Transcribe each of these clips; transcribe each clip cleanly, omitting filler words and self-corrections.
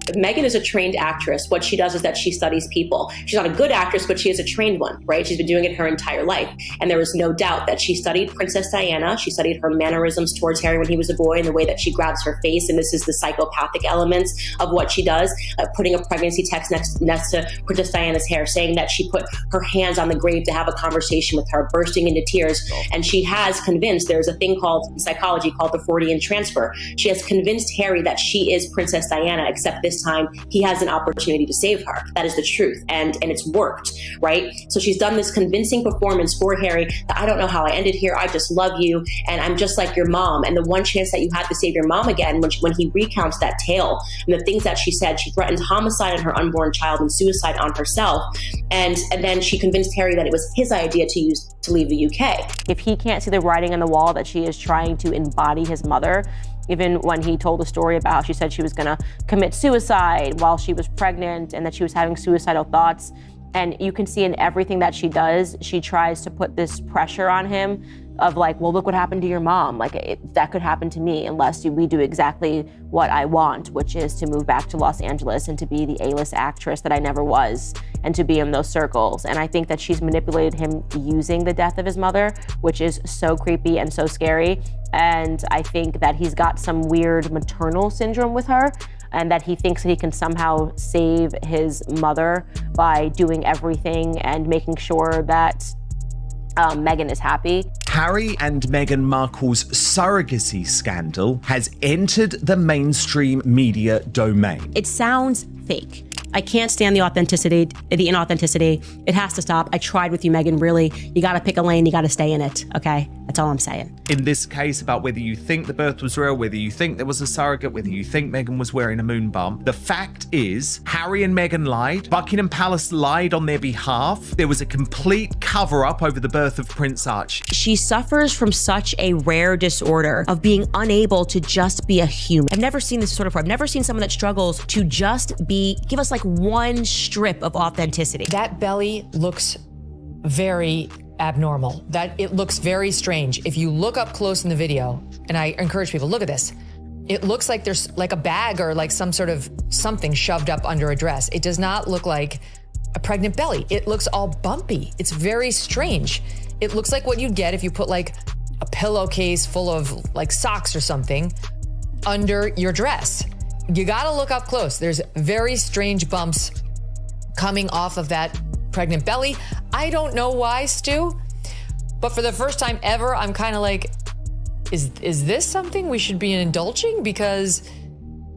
Meghan is a trained actress. What she does is that she studies people. She's not a good actress, but she is a trained one, right? She's been doing it her entire life. And there is no doubt that she studied Princess Diana. She studied her mannerisms towards Harry when he was a boy and the way that she grabs her face. And this is the psychopathic elements of what she does, putting a pregnancy text next to Princess Diana's hair, saying that she put her hands on the grave to have a conversation with her, bursting into tears. And she has convinced, there's a thing called in psychology called the Freudian transfer. She has convinced Harry that she is Princess Diana, except this time he has an opportunity to save her. That is the truth. And it's worked, right? So she's done this convincing performance for Harry that I don't know how I ended here. I just love you. And I'm just like your mom. And the one chance that you had to save your mom again, when he recounts that tale and the things that she said, she threatened homicide on her unborn child and suicide on herself. And then she convinced Harry that it was his idea to leave the UK. If he can't see the writing on the wall that she is trying to embody his mother, even when he told a story about how she said she was gonna commit suicide while she was pregnant and that she was having suicidal thoughts. And you can see in everything that she does, she tries to put this pressure on him of like, well, look what happened to your mom. Like that could happen to me unless we do exactly what I want, which is to move back to Los Angeles and to be the A-list actress that I never was and to be in those circles. And I think that she's manipulated him using the death of his mother, which is so creepy and so scary. And I think that he's got some weird maternal syndrome with her, and that he thinks that he can somehow save his mother by doing everything and making sure that Meghan is happy. Harry and Meghan Markle's surrogacy scandal has entered the mainstream media domain. It sounds fake. I can't stand the authenticity, the inauthenticity. It has to stop. I tried with you, Meghan, really. You gotta pick a lane, you gotta stay in it, okay? That's all I'm saying. In this case, about whether you think the birth was real, whether you think there was a surrogate, whether you think Meghan was wearing a moon bump, the fact is, Harry and Meghan lied. Buckingham Palace lied on their behalf. There was a complete cover-up over the birth of Prince Archie. She suffers from such a rare disorder of being unable to just be a human. I've never seen this disorder before. I've never seen someone that struggles to just give us like one strip of authenticity. That belly looks very abnormal. That it looks very strange. If you look up close in the video, and I encourage people, look at this. It looks like there's like a bag or like some sort of something shoved up under a dress. It does not look like a pregnant belly. It looks all bumpy. It's very strange. It looks like what you'd get if you put like a pillowcase full of like socks or something under your dress. You gotta look up close. There's very strange bumps coming off of that pregnant belly. I don't know why, Stu, but for the first time ever, I'm kind of like, is this something we should be indulging? Because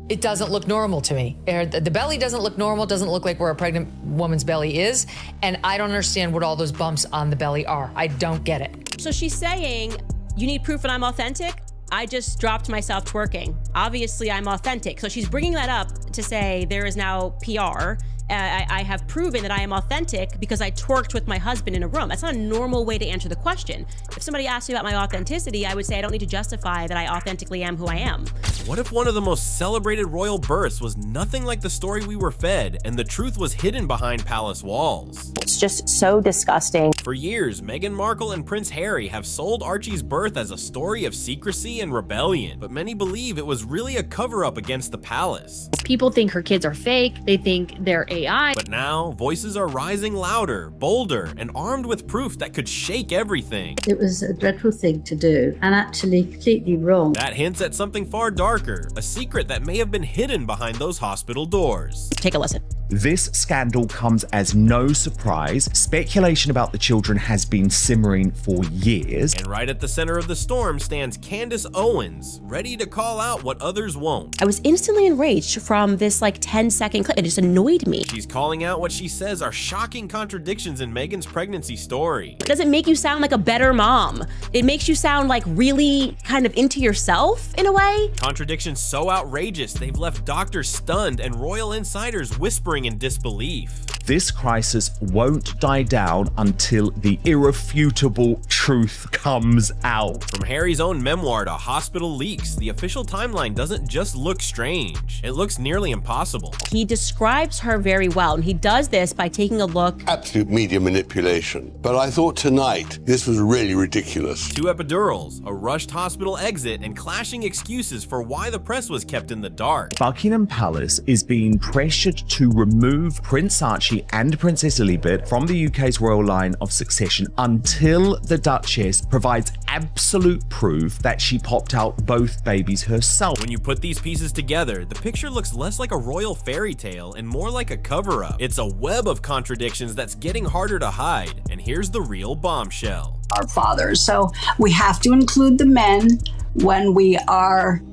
it doesn't look normal to me. The belly doesn't look normal, doesn't look like where a pregnant woman's belly is, and I don't understand what all those bumps on the belly are. I don't get it. So she's saying, you need proof that I'm authentic? I just dropped myself twerking. Obviously, I'm authentic. So she's bringing that up to say there is now PR. I have proven that I am authentic because I twerked with my husband in a room. That's not a normal way to answer the question. If somebody asked me about my authenticity, I would say I don't need to justify that I authentically am who I am. What if one of the most celebrated royal births was nothing like the story we were fed, and the truth was hidden behind palace walls? It's just so disgusting. For years, Meghan Markle and Prince Harry have sold Archie's birth as a story of secrecy and rebellion, but many believe it was really a cover-up against the palace. People think her kids are fake, they think they're AI. But now, voices are rising louder, bolder, and armed with proof that could shake everything. It was a dreadful thing to do, and actually completely wrong. That hints at something far darker, a secret that may have been hidden behind those hospital doors. Take a listen. This scandal comes as no surprise. Speculation about the children has been simmering for years. And right at the center of the storm stands Candace Owens, ready to call out what others won't. I was instantly enraged from this like 10-second clip. It just annoyed me. She's calling out what she says are shocking contradictions in Meghan's pregnancy story. It doesn't make you sound like a better mom. It makes you sound like really kind of into yourself in a way. Contradictions so outrageous, they've left doctors stunned and royal insiders whispering in disbelief. This crisis won't die down until the irrefutable truth comes out. From Harry's own memoir to hospital leaks, the official timeline doesn't just look strange, it looks nearly impossible. He describes her very well, and he does this by taking a look. Absolute media manipulation. But I thought tonight this was really ridiculous. 2 epidurals, a rushed hospital exit, and clashing excuses for why the press was kept in the dark. Buckingham Palace is being pressured to remove Prince Archie and Princess Elizabeth from the UK's royal line of succession until the Duchess provides absolute proof that she popped out both babies herself. When you put these pieces together, the picture looks less like a royal fairy tale and more like a cover-up. It's a web of contradictions that's getting harder to hide, and here's the real bombshell. Our fathers, so we have to include the men when we are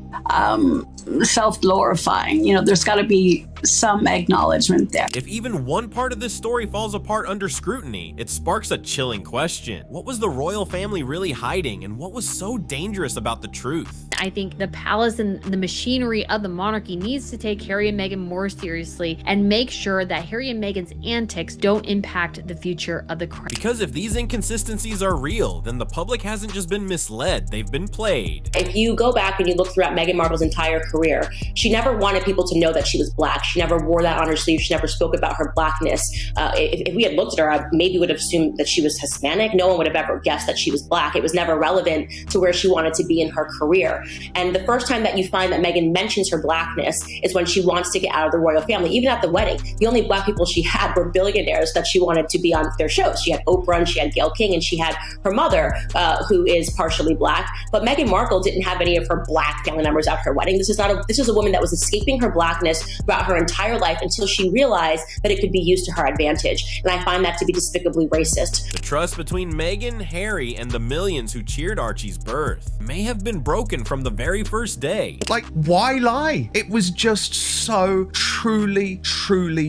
self-glorifying. You know, there's got to be some acknowledgement there. If even one part of this story falls apart under scrutiny, it sparks a chilling question. What was the royal family really hiding, and what was so dangerous about the truth? I think the palace and the machinery of the monarchy needs to take Harry and Meghan more seriously and make sure that Harry and Meghan's antics don't impact the future of the crown. Because if these inconsistencies are real, then the public hasn't just been misled, they've been played. If you go back and you look throughout Meghan Markle's entire career, she never wanted people to know that she was Black. She never wore that on her sleeve. She never spoke about her Blackness. If we had looked at her, I maybe would have assumed that she was Hispanic. No one would have ever guessed that she was Black. It was never relevant to where she wanted to be in her career. And the first time that you find that Meghan mentions her Blackness is when she wants to get out of the royal family. Even at the wedding, the only Black people she had were billionaires that she wanted to be on their shows. She had Oprah and she had Gayle King and she had her mother, who is partially Black. But Meghan Markle didn't have any of her Black family members at her wedding. This is a woman that was escaping her Blackness throughout her entire life until she realized that it could be used to her advantage. And I find that to be despicably racist. The trust between Meghan, Harry, and the millions who cheered Archie's birth may have been broken from the very first day. Like, why lie? It was just so truly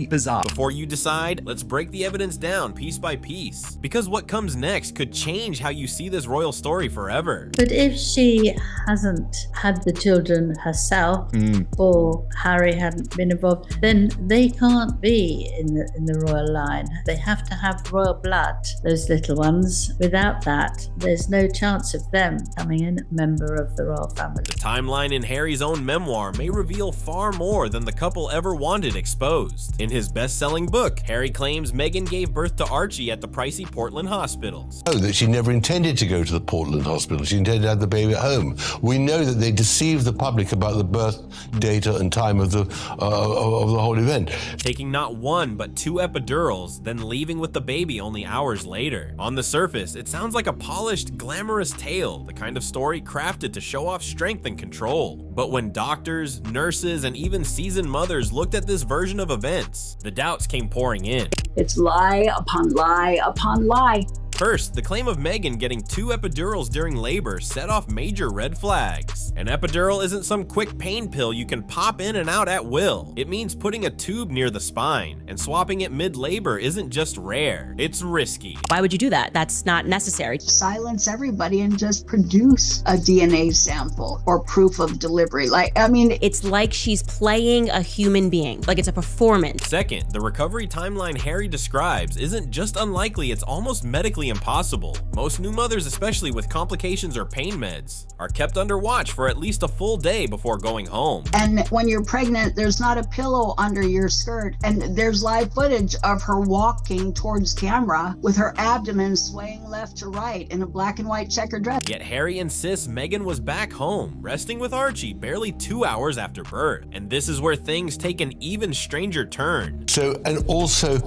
bizarre. Before you decide, let's break the evidence down piece by piece, because what comes next could change how you see this royal story forever. But if she hasn't had the children herself, or Harry hadn't been involved, then they can't be in the royal line. They have to have royal blood, those little ones. Without that, there's no chance of them becoming a member of the royal family. The timeline in Harry's own memoir may reveal far more than the couple ever wanted exposed. In his best-selling book, Harry claims Meghan gave birth to Archie at the pricey Portland hospitals. Oh, that she never intended to go to the Portland hospital. She intended to have the baby at home. We know that they deceived the public about the birth data and time of the whole event. Taking not one, but 2 epidurals, then leaving with the baby only hours later. On the surface, it sounds like a polished, glamorous tale, the kind of story crafted to show off strength and control. But when doctors, nurses, and even seasoned mothers looked at this version of events, the doubts came pouring in. It's lie upon lie upon lie. First, the claim of Meghan getting 2 epidurals during labor set off major red flags. An epidural isn't some quick pain pill you can pop in and out at will. It means putting a tube near the spine, and swapping it mid-labor isn't just rare, it's risky. Why would you do that? That's not necessary. Silence everybody and just produce a DNA sample or proof of delivery. It's like she's playing a human being, like it's a performance. Second, the recovery timeline Harry describes isn't just unlikely, it's almost medically impossible. Most new mothers, especially with complications or pain meds, are kept under watch for at least a full day before going home. And when you're pregnant, there's not a pillow under your skirt. And there's live footage of her walking towards camera with her abdomen swaying left to right in a black and white checkered dress. Yet Harry insists Meghan was back home, resting with Archie barely 2 hours after birth. And this is where things take an even stranger turn. So, and also,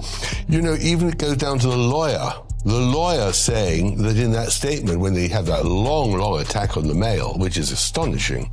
even it goes down to the lawyer. The lawyer saying that in that statement, when they have that long attack on the Mail, which is astonishing,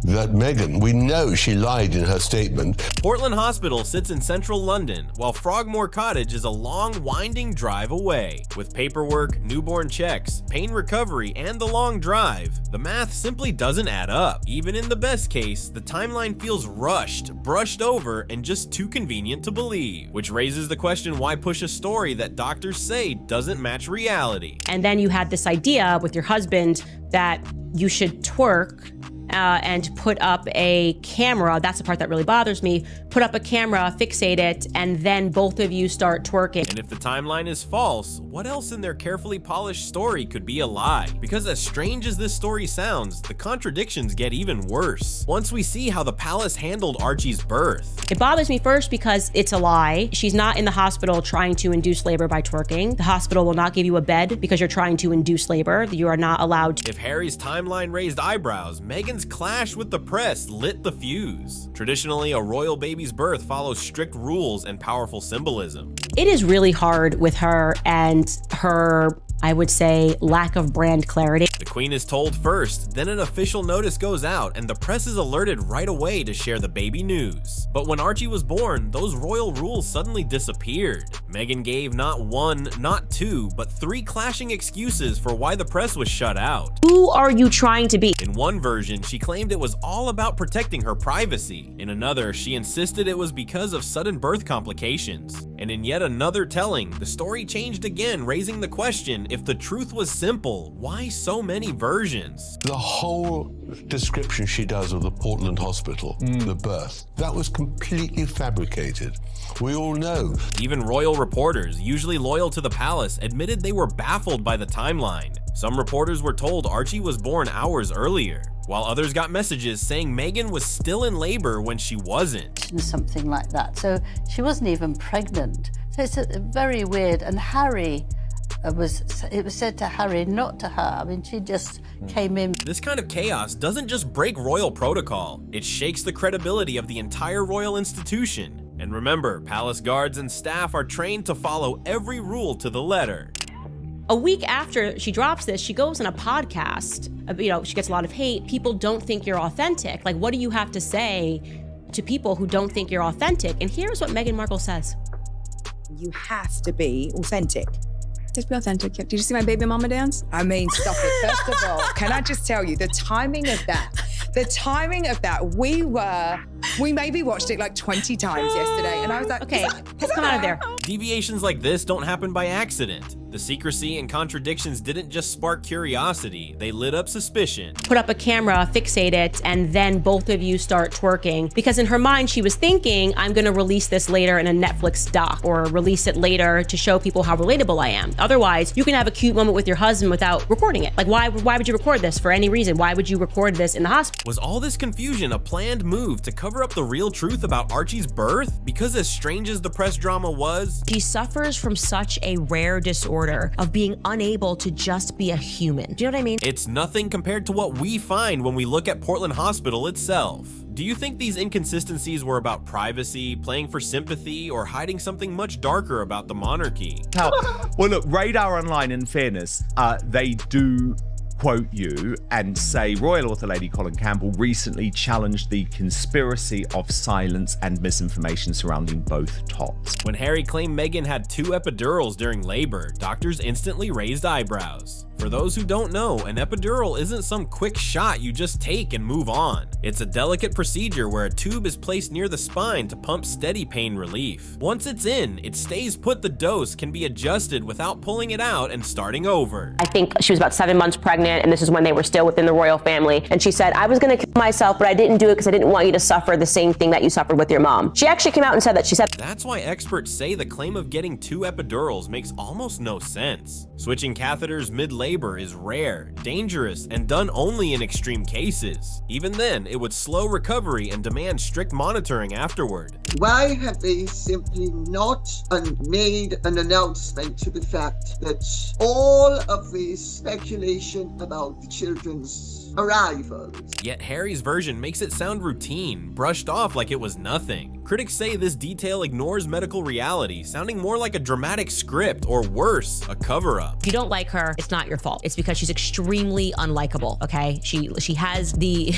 that Meghan, we know she lied in her statement. Portland Hospital sits in central London, while Frogmore Cottage is a long, winding drive away. With paperwork, newborn checks, pain recovery, and the long drive, the math simply doesn't add up. Even in the best case, the timeline feels rushed, brushed over, and just too convenient to believe. Which raises the question, why push a story that doctors say doesn't match reality? And then you had this idea with your husband that you should twerk and put up a camera. That's the part that really bothers me. Put up a camera, fixate it, and then both of you start twerking. And if the timeline is false, what else in their carefully polished story could be a lie? Because as strange as this story sounds, the contradictions get even worse once we see how the palace handled Archie's birth. It bothers me first because it's a lie. She's not in the hospital trying to induce labor by twerking. The hospital will not give you a bed because you're trying to induce labor. You are not allowed to. If Harry's timeline raised eyebrows, Meghan's clash with the press lit the fuse. Traditionally, a royal baby's birth follows strict rules and powerful symbolism. It is really hard with her and her, I would say, lack of brand clarity. The Queen is told first, then an official notice goes out and the press is alerted right away to share the baby news. But when Archie was born, those royal rules suddenly disappeared. Meghan gave not one, not two, but 3 clashing excuses for why the press was shut out. Who are you trying to be? In one version, she claimed it was all about protecting her privacy. In another, she insisted it was because of sudden birth complications. And in yet another telling, the story changed again, raising the question, if the truth was simple, why so many versions? The whole description she does of the Portland hospital, the birth, that was completely fabricated. We all know. Even royal reporters, usually loyal to the palace, admitted they were baffled by the timeline. Some reporters were told Archie was born hours earlier, while others got messages saying Meghan was still in labor when she wasn't. Something like that. So she wasn't even pregnant. So it's very weird. And Harry, it was said to Harry, not to her. I mean, she just came in. This kind of chaos doesn't just break royal protocol, it shakes the credibility of the entire royal institution. And remember, palace guards and staff are trained to follow every rule to the letter. A week after she drops this, she goes on a podcast. She gets a lot of hate. People don't think you're authentic. Like, what do you have to say to people who don't think you're authentic? And here's what Meghan Markle says. You have to be authentic. Just be authentic. Did you see my baby mama dance? I mean, stop it. First of all, can I just tell you the timing of that? We maybe watched it like 20 times yesterday, and I was like, okay, let's come out of there. Deviations like this don't happen by accident. The secrecy and contradictions didn't just spark curiosity, they lit up suspicion. Put up a camera, fixate it, and then both of you start twerking. Because in her mind, she was thinking, I'm gonna release this later in a Netflix doc, or release it later to show people how relatable I am. Otherwise, you can have a cute moment with your husband without recording it. Like, why would you record this for any reason? Why would you record this in the hospital? Was all this confusion a planned move to cover up the real truth about Archie's birth? Because as strange as the press drama was, she suffers from such a rare disorder of being unable to just be a human. Do you know what I mean? It's nothing compared to what we find when we look at Portland Hospital itself. Do you think these inconsistencies were about privacy, playing for sympathy, or hiding something much darker about the monarchy? Well, look, Radar Online, in fairness, they do quote you and say Royal Author Lady Colin Campbell recently challenged the conspiracy of silence and misinformation surrounding both tops. When Harry claimed Meghan had 2 epidurals during labor, doctors instantly raised eyebrows. For those who don't know, an epidural isn't some quick shot you just take and move on. It's a delicate procedure where a tube is placed near the spine to pump steady pain relief. Once it's in, it stays put. The dose can be adjusted without pulling it out and starting over. I think she was about 7 months pregnant, and this is when they were still within the royal family. And she said, I was gonna kill myself, but I didn't do it because I didn't want you to suffer the same thing that you suffered with your mom. She actually came out and said that. She said, that's why experts say the claim of getting 2 epidurals makes almost no sense. Switching catheters mid-labor is rare, dangerous, and done only in extreme cases. Even then, it would slow recovery and demand strict monitoring afterward. Why have they simply not made an announcement to the fact that all of this speculation about the children's arrivals? Yet Harry's version makes it sound routine, brushed off like it was nothing. Critics say this detail ignores medical reality, sounding more like a dramatic script, or worse, a cover-up. If you don't like her, it's not your fault. It's because she's extremely unlikable, okay? She has the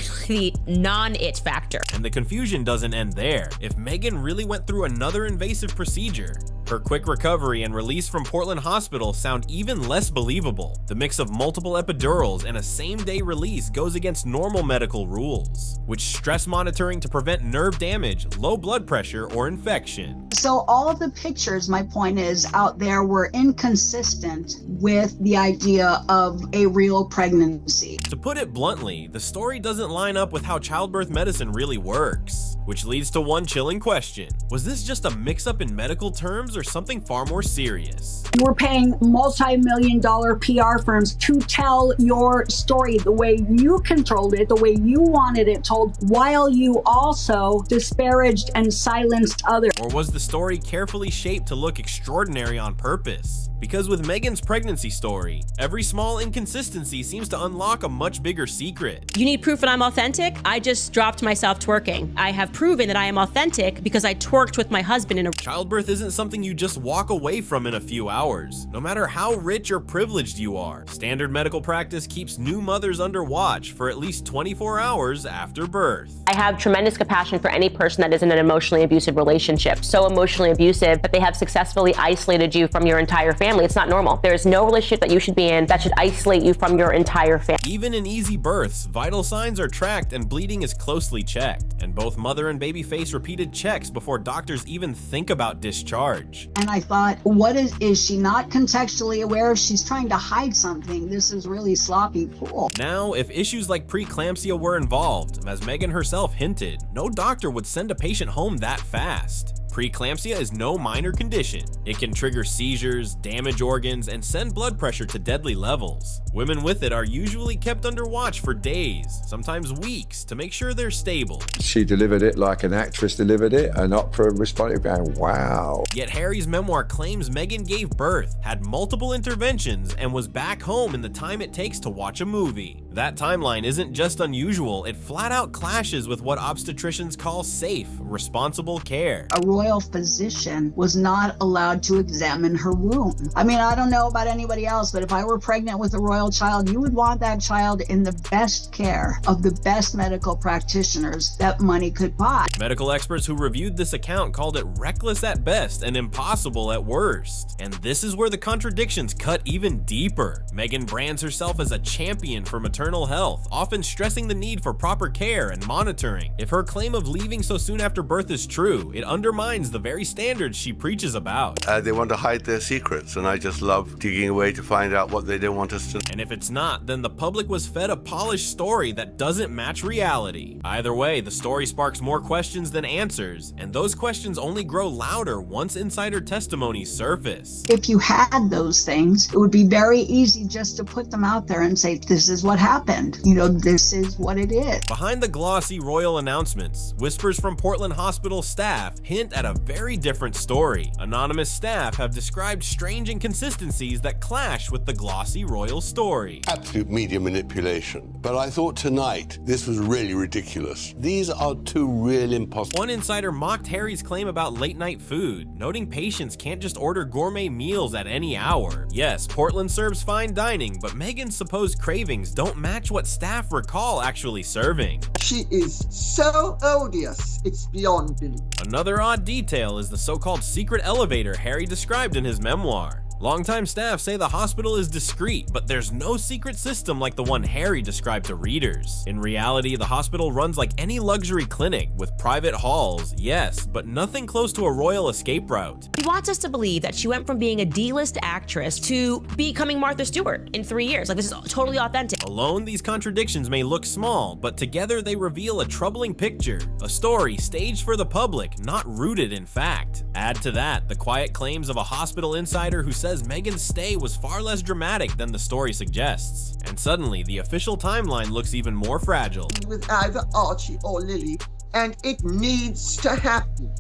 non-it factor. And the confusion doesn't end there. If Meghan really went through another invasive procedure, Her quick recovery and release from Portland Hospital sound even less believable. The mix of multiple epidurals and a same-day release goes against normal medical rules, which stress monitoring to prevent nerve damage, low blood pressure, or infection. So all of the pictures, my point is, out there were inconsistent with the idea of a real pregnancy. To put it bluntly, the story doesn't line up with how childbirth medicine really works, which leads to one chilling question. Was this just a mix-up in medical terms or something far more serious? We're paying multi-million-dollar PR firms to tell your story the way you controlled it, the way you wanted it told, while you also disparaged and silenced others. Or was the story carefully shaped to look extraordinary on purpose? Because with Meghan's pregnancy story, every small inconsistency seems to unlock a much bigger secret. You need proof that I'm authentic? I just dropped myself twerking. I have proven that I am authentic because I twerked with my husband in a... Childbirth isn't something you just walk away from in a few hours, no matter how rich or privileged you are. Standard medical practice keeps new mothers under watch for at least 24 hours after birth. I have tremendous compassion for any person that is in an emotionally abusive relationship, so emotionally abusive that they have successfully isolated you from your entire family. It's not normal. There is no relationship that you should be in that should isolate you from your entire family. Even in easy births, vital signs are tracked and bleeding is closely checked. And both mother and baby face repeated checks before doctors even think about discharge. And I thought, what is she not contextually aware of? She's trying to hide something. This is really sloppy pool. Now, if issues like preeclampsia were involved, as Meghan herself hinted, no doctor would send a patient home that fast. Preeclampsia is no minor condition. It can trigger seizures, damage organs, and send blood pressure to deadly levels. Women with it are usually kept under watch for days, sometimes weeks, to make sure they're stable. She delivered it like an actress delivered it, and Oprah responded going, wow. Yet Harry's memoir claims Meghan gave birth, had multiple interventions, and was back home in the time it takes to watch a movie. That timeline isn't just unusual, it flat out clashes with what obstetricians call safe, responsible care. A royal physician was not allowed to examine her womb. I mean, I don't know about anybody else, but if I were pregnant with a royal child, you would want that child in the best care of the best medical practitioners that money could buy. Medical experts who reviewed this account called it reckless at best and impossible at worst. And this is where the contradictions cut even deeper. Meghan brands herself as a champion for maternal health, often stressing the need for proper care and monitoring. If her claim of leaving so soon after birth is true, it undermines the very standards she preaches about. They want to hide their secrets, and I just love digging away to find out what they don't want us to. And if it's not, then the public was fed a polished story that doesn't match reality. Either way, the story sparks more questions than answers, and those questions only grow louder once insider testimonies surface. If you had those things, it would be very easy just to put them out there and say, this is what happened. You know, this is what it is. Behind the glossy royal announcements, whispers from Portland Hospital staff hint at a very different story. Anonymous staff have described strange inconsistencies that clash with the glossy royal story. Absolute media manipulation. But I thought tonight this was really ridiculous. These are two real imposters. One insider mocked Harry's claim about late night food, noting patients can't just order gourmet meals at any hour. Yes, Portland serves fine dining, but Meghan's supposed cravings don't match what staff recall actually serving. She is so odious, it's beyond belief. Another odd detail is the so-called secret elevator Harry described in his memoir. Longtime staff say the hospital is discreet, but there's no secret system like the one Harry described to readers. In reality, the hospital runs like any luxury clinic, with private halls, yes, but nothing close to a royal escape route. He wants us to believe that she went from being a D-list actress to becoming Martha Stewart in 3 years. Like, this is totally authentic. Alone, these contradictions may look small, but together they reveal a troubling picture, a story staged for the public, not rooted in fact. Add to that the quiet claims of a hospital insider who says Meghan's stay was far less dramatic than the story suggests. And suddenly, the official timeline looks even more fragile. With either Archie or Lily, and it needs to happen.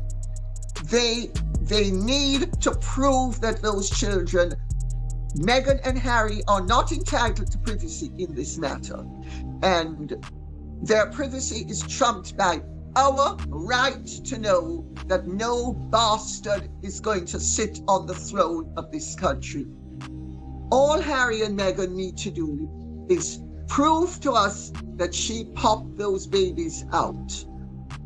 They need to prove that those children, Meghan and Harry, are not entitled to privacy in this matter. And their privacy is trumped by our right to know that no bastard is going to sit on the throne of this country. All Harry and Meghan need to do is prove to us that she popped those babies out.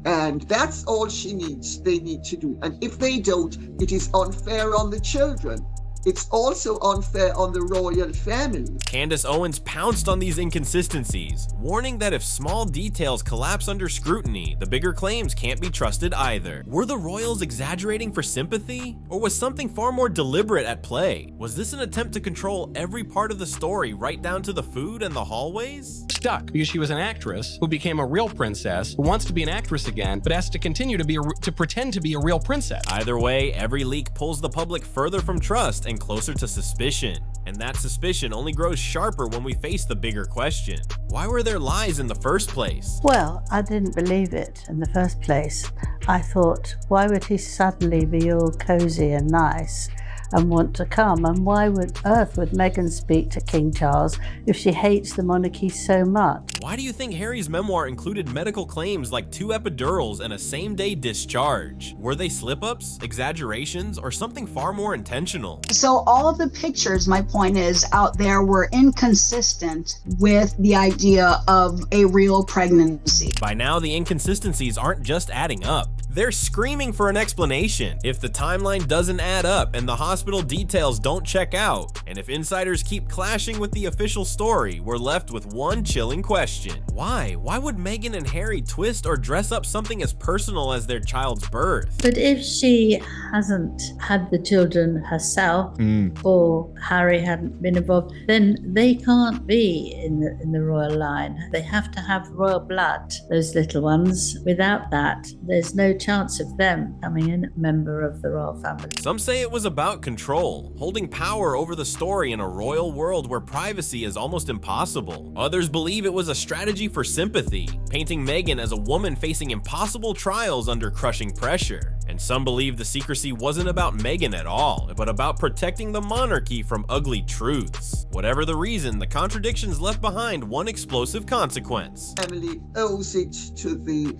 And that's all they need to do. And if they don't, it is unfair on the children. It's also unfair on the royal family. Candace Owens pounced on these inconsistencies, warning that if small details collapse under scrutiny, the bigger claims can't be trusted either. Were the royals exaggerating for sympathy? Or was something far more deliberate at play? Was this an attempt to control every part of the story, right down to the food and the hallways? Stuck because she was an actress who became a real princess, who wants to be an actress again, but has to continue to pretend to be a real princess. Either way, every leak pulls the public further from trust and closer to suspicion. And that suspicion only grows sharper when we face the bigger question. Why were there lies in the first place? Well, I didn't believe it in the first place. I thought, why would he suddenly be all cozy and nice and want to come? And why on earth would Meghan speak to King Charles if she hates the monarchy so much? Why do you think Harry's memoir included medical claims like 2 epidurals and a same-day discharge? Were they slip-ups, exaggerations, or something far more intentional? So all of the pictures, my point is, out there were inconsistent with the idea of a real pregnancy. By now, the inconsistencies aren't just adding up. They're screaming for an explanation. If the timeline doesn't add up and the hospital details don't check out, and if insiders keep clashing with the official story, we're left with one chilling question. Why? Why would Meghan and Harry twist or dress up something as personal as their child's birth? But if she hasn't had the children herself, or Harry hadn't been involved, then they can't be in the royal line. They have to have royal blood, those little ones. Without that, there's no chance of them becoming a member of the royal family. Some say it was about control, holding power over the story in a royal world where privacy is almost impossible. Others believe it was a strategy for sympathy, painting Meghan as a woman facing impossible trials under crushing pressure. And some believe the secrecy wasn't about Meghan at all, but about protecting the monarchy from ugly truths. Whatever the reason, the contradictions left behind one explosive consequence. Family owes it to the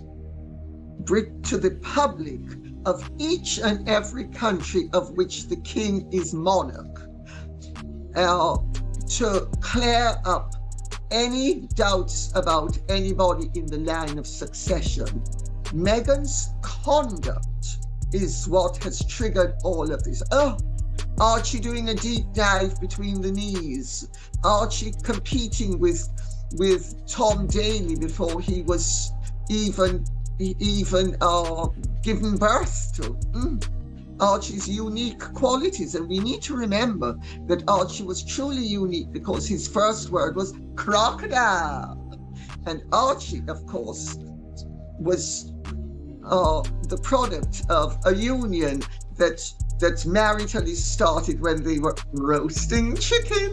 public of each and every country of which the king is monarch to clear up any doubts about anybody in the line of succession. Meghan's conduct is what has triggered all of this. Archie doing a deep dive between the knees, Archie competing with Tom Daley before he was even given birth to. Archie's unique qualities, and we need to remember that Archie was truly unique because his first word was crocodile. And Archie, of course, was the product of a union that maritally started when they were roasting chicken.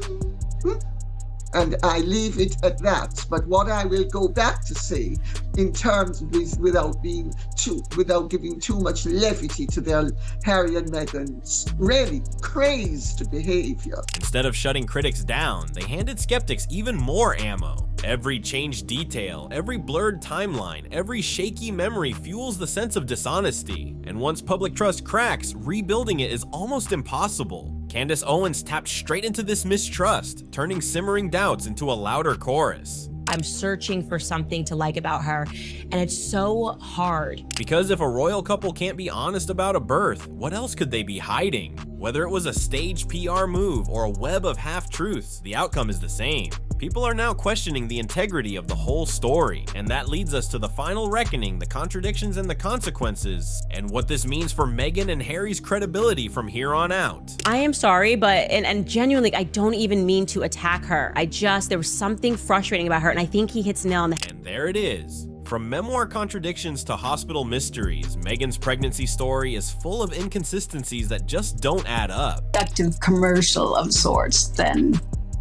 And I leave it at that. But what I will go back to say, in terms of this, without giving too much levity to their Harry and Meghan's really crazed behavior. Instead of shutting critics down, they handed skeptics even more ammo. Every changed detail, every blurred timeline, every shaky memory fuels the sense of dishonesty. And once public trust cracks, rebuilding it is almost impossible. Candace Owens tapped straight into this mistrust, turning simmering doubts into a louder chorus. I'm searching for something to like about her, and it's so hard. Because if a royal couple can't be honest about a birth, what else could they be hiding? Whether it was a staged PR move or a web of half-truths, the outcome is the same. People are now questioning the integrity of the whole story, and that leads us to the final reckoning, the contradictions and the consequences, and what this means for Meghan and Harry's credibility from here on out. I am sorry, but, and genuinely, I don't even mean to attack her. There was something frustrating about her, and I think he hits the nail on the head. And there it is. From memoir contradictions to hospital mysteries, Meghan's pregnancy story is full of inconsistencies that just don't add up. Productive commercial of sorts, then.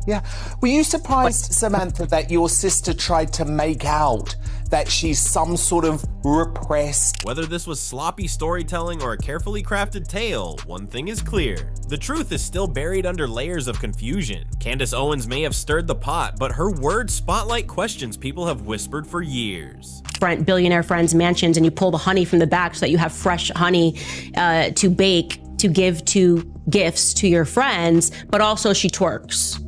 Yeah. Were you surprised, Samantha, that your sister tried to make out that she's some sort of repressed? Whether this was sloppy storytelling or a carefully crafted tale, one thing is clear. The truth is still buried under layers of confusion. Candace Owens may have stirred the pot, but her words spotlight questions people have whispered for years. Billionaire friends' mansions, and you pull the honey from the back so that you have fresh honey to bake, to give to gifts to your friends, but also she twerks.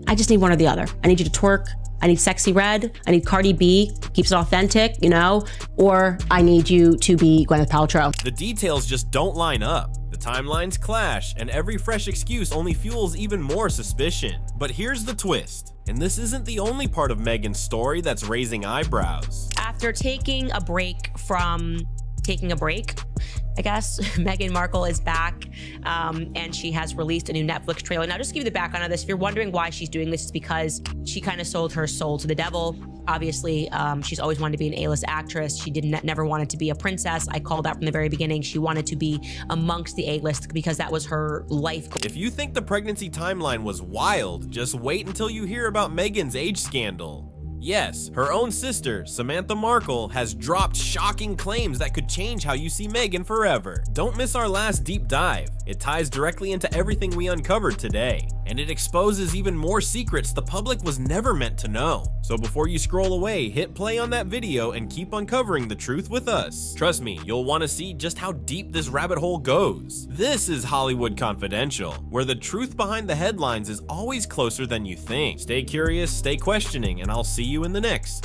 I just need one or the other. I need you to twerk I need sexy red. I need Cardi B, keeps it authentic, you know? Or I need you to be Gwyneth Paltrow. The details just don't line up. The timelines clash, and every fresh excuse only fuels even more suspicion. But here's the twist, and this isn't the only part of Meghan's story that's raising eyebrows. After taking a break, I guess, Meghan Markle is back, and she has released a new Netflix trailer. Now, just to give you the background of this, if you're wondering why she's doing this, it's because she kind of sold her soul to the devil. Obviously, she's always wanted to be an A-list actress. She never wanted to be a princess. I called out from the very beginning. She wanted to be amongst the A-list because that was her life goal. If you think the pregnancy timeline was wild, just wait until you hear about Meghan's age scandal. Yes, her own sister, Samantha Markle, has dropped shocking claims that could change how you see Meghan forever. Don't miss our last deep dive. It ties directly into everything we uncovered today, and it exposes even more secrets the public was never meant to know. So before you scroll away, hit play on that video and keep uncovering the truth with us. Trust me, you'll want to see just how deep this rabbit hole goes. This is Hollywood Confidential, where the truth behind the headlines is always closer than you think. Stay curious, stay questioning, and I'll see you in the next